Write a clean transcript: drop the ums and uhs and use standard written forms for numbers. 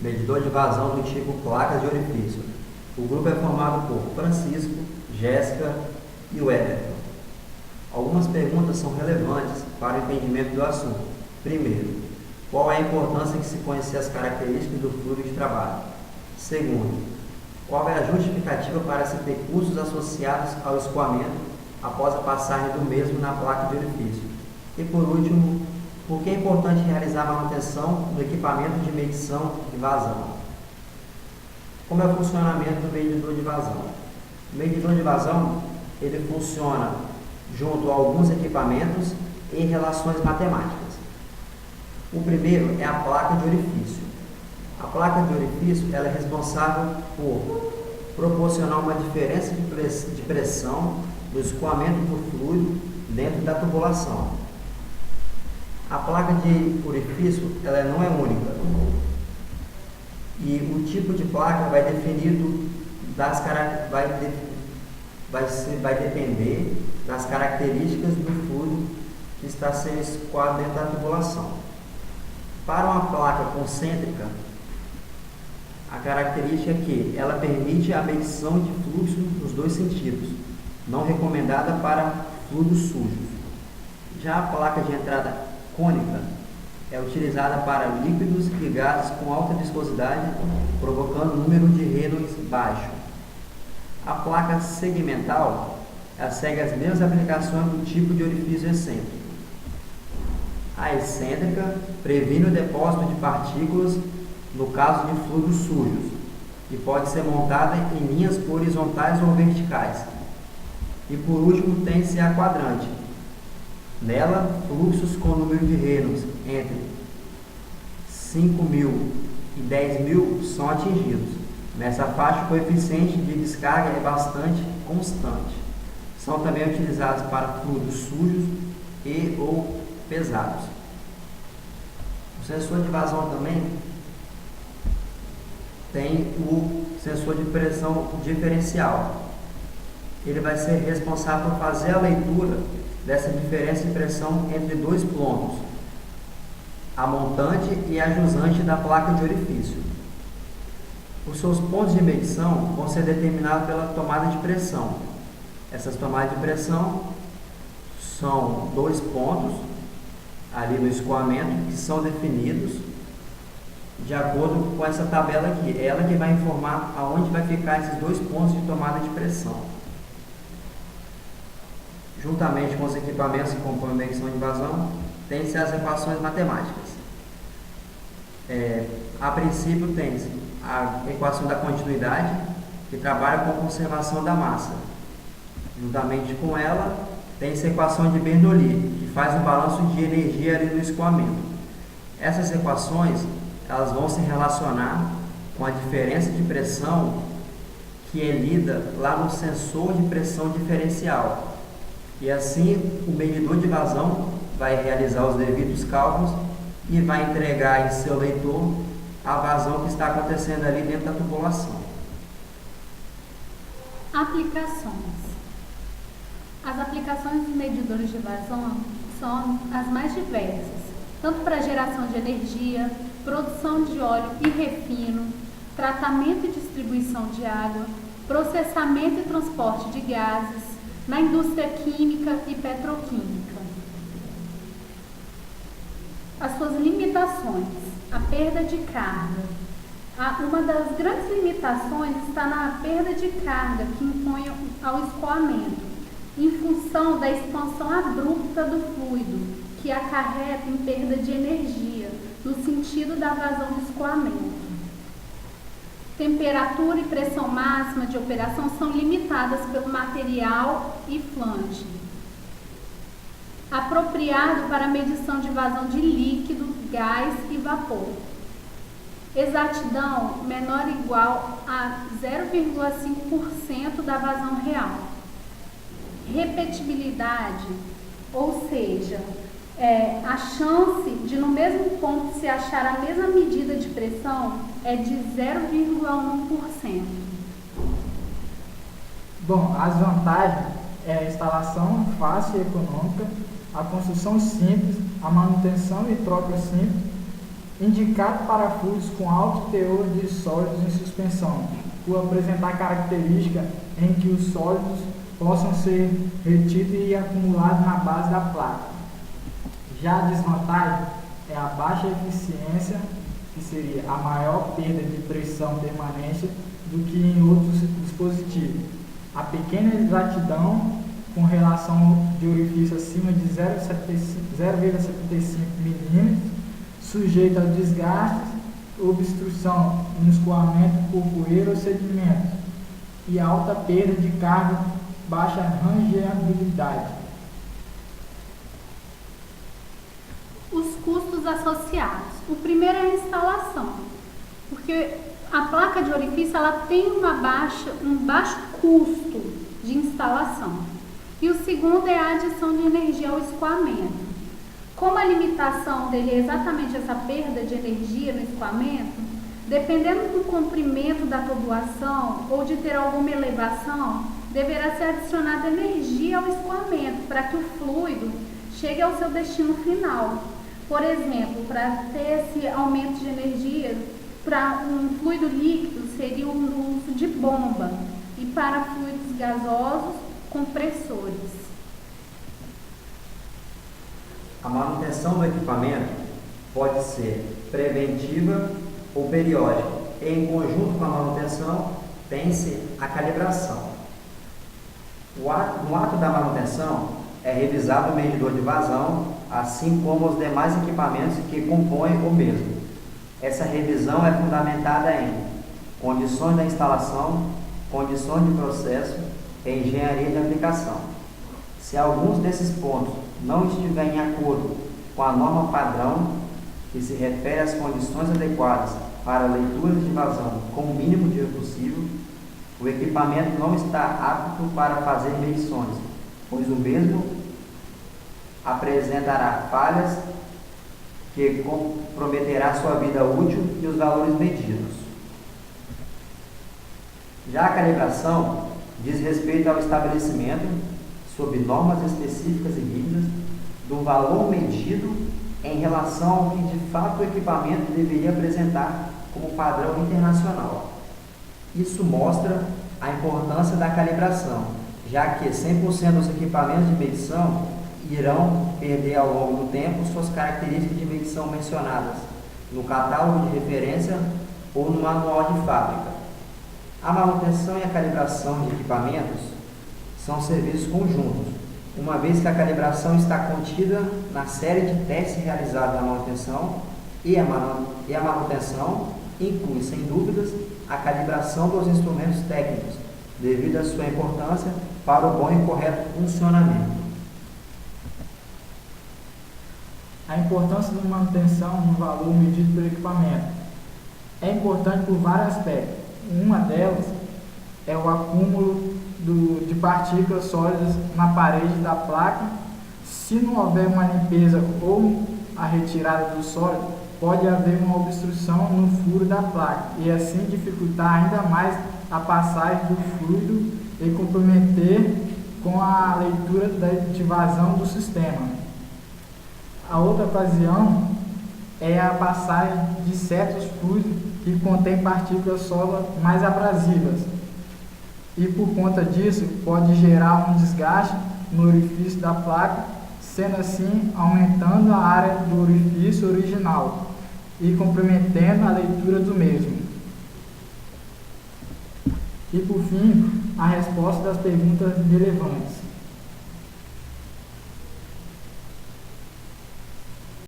medidor de vazão do tipo placas de orifício. O grupo é formado por Francisco, Jéssica e Wellington. Algumas perguntas são relevantes para o entendimento do assunto. Primeiro, qual é a importância de se conhecer as características do fluido de trabalho? Segundo, qual é a justificativa para se ter custos associados ao escoamento após a passagem do mesmo na placa de orifício? E por último, por que é importante realizar a manutenção do equipamento de medição de vazão? Como é o funcionamento do medidor de vazão? O medidor de vazão, ele funciona junto a alguns equipamentos em relações matemáticas. O primeiro é a placa de orifício. A placa de orifício ela é responsável por proporcionar uma diferença de pressão do escoamento do fluido dentro da tubulação. A placa de orifício ela não é única e o tipo de placa vai definido vai depender das características do fluido que está sendo escoado dentro da tubulação. Para uma placa concêntrica, a característica é que ela permite a medição de fluxo nos dois sentidos, não recomendada para fluidos sujos. Já a placa de entrada cônica é utilizada para líquidos e gases com alta viscosidade, provocando um número de Reynolds baixo. A placa segmental ela segue as mesmas aplicações do tipo de orifício excêntrico. A excêntrica previne o depósito de partículas no caso de fluidos sujos e pode ser montada em linhas horizontais ou verticais. E por último tem-se a quadrante. Nela, fluxos com número de Reynolds entre 5.000 e 10.000 são atingidos. Nessa faixa, o coeficiente de descarga é bastante constante. São também utilizados para fluidos sujos e ou pesados. O sensor de vazão também tem o sensor de pressão diferencial. Ele vai ser responsável por fazer a leitura dessa diferença de pressão entre dois pontos, a montante e a jusante da placa de orifício. Os seus pontos de medição vão ser determinados pela tomada de pressão. Essas tomadas de pressão são dois pontos ali no escoamento que são definidos de acordo com essa tabela aqui. É ela que vai informar aonde vai ficar esses dois pontos de tomada de pressão. Juntamente com os equipamentos que compõem a medição de vazão, tem-se as equações matemáticas. A princípio tem-se a equação da continuidade, que trabalha com a conservação da massa. Juntamente com ela, tem-se a equação de Bernoulli, que faz o balanço de energia ali no escoamento. Essas equações elas vão se relacionar com a diferença de pressão que é lida lá no sensor de pressão diferencial. E assim, o medidor de vazão vai realizar os devidos cálculos e vai entregar em seu leitor a vazão que está acontecendo ali dentro da tubulação. Aplicações. As aplicações dos medidores de vazão são as mais diversas, tanto para geração de energia, produção de óleo e refino, tratamento e distribuição de água, processamento e transporte de gases, na indústria química e petroquímica. As suas limitações. A perda de carga. Uma das grandes limitações está na perda de carga que impõe ao escoamento, em função da expansão abrupta do fluido, que acarreta em perda de energia, no sentido da vazão do escoamento. Temperatura e pressão máxima de operação são limitadas pelo material e flange. Apropriado para medição de vazão de líquido, gás e vapor. Exatidão menor ou igual a 0,5% da vazão real. Repetibilidade, ou seja, a chance de no mesmo ponto se achar a mesma medida de pressão é de 0,1%. Bom, as vantagens é a instalação fácil e econômica, a construção simples, a manutenção e troca simples, Indicar parafusos com alto teor de sólidos em suspensão, por apresentar característica em que os sólidos possam ser retidos e acumulados na base da placa. Já a desvantagem é a baixa eficiência, que seria a maior perda de pressão permanente do que em outros dispositivos. A pequena exatidão com relação de orifício acima de 0,75 mm, sujeito a desgastes, obstrução no escoamento por poeira ou sedimentos, e alta perda de carga, baixa rangeabilidade. Os custos associados. O primeiro é a instalação, porque a placa de orifício ela tem um baixo custo de instalação. E o segundo é a adição de energia ao escoamento. Como a limitação dele é exatamente essa perda de energia no escoamento, dependendo do comprimento da tubulação ou de ter alguma elevação, deverá ser adicionada energia ao escoamento para que o fluido chegue ao seu destino final. Por exemplo, para ter esse aumento de energia, para um fluido líquido seria o uso de bomba e para fluidos gasosos, compressores. A manutenção do equipamento pode ser preventiva ou periódica. Em conjunto com a manutenção, tem-se a calibração. No ato da manutenção, é revisado o medidor de vazão, assim como os demais equipamentos que compõem o mesmo. Essa revisão é fundamentada em condições da instalação, condições de processo e engenharia de aplicação. Se alguns desses pontos não estiverem em acordo com a norma padrão, que se refere às condições adequadas para a leitura de vazão com o mínimo de erro possível, o equipamento não está apto para fazer medições, pois o mesmo apresentará falhas que comprometerá sua vida útil e os valores medidos. Já a calibração diz respeito ao estabelecimento, sob normas específicas e rígidas, do valor medido em relação ao que de fato o equipamento deveria apresentar como padrão internacional. Isso mostra a importância da calibração, já que 100% dos equipamentos de medição irão perder ao longo do tempo suas características de medição mencionadas no catálogo de referência ou no manual de fábrica. A manutenção e a calibração de equipamentos são serviços conjuntos, uma vez que a calibração está contida na série de testes realizados na manutenção e a manutenção inclui, sem dúvidas, a calibração dos instrumentos técnicos, devido à sua importância para o bom e correto funcionamento. A importância da manutenção no valor medido pelo equipamento é importante por vários aspectos. Uma delas é o acúmulo de partículas sólidas na parede da placa. Se não houver uma limpeza ou a retirada do sólido, pode haver uma obstrução no furo da placa e assim dificultar ainda mais a passagem do fluido e comprometer com a leitura de vazão do sistema. A outra ocasião é a passagem de certos fluidos que contêm partículas sólidas mais abrasivas e por conta disso pode gerar um desgaste no orifício da placa, sendo assim aumentando a área do orifício original e comprometendo a leitura do mesmo. E por fim, a resposta das perguntas relevantes.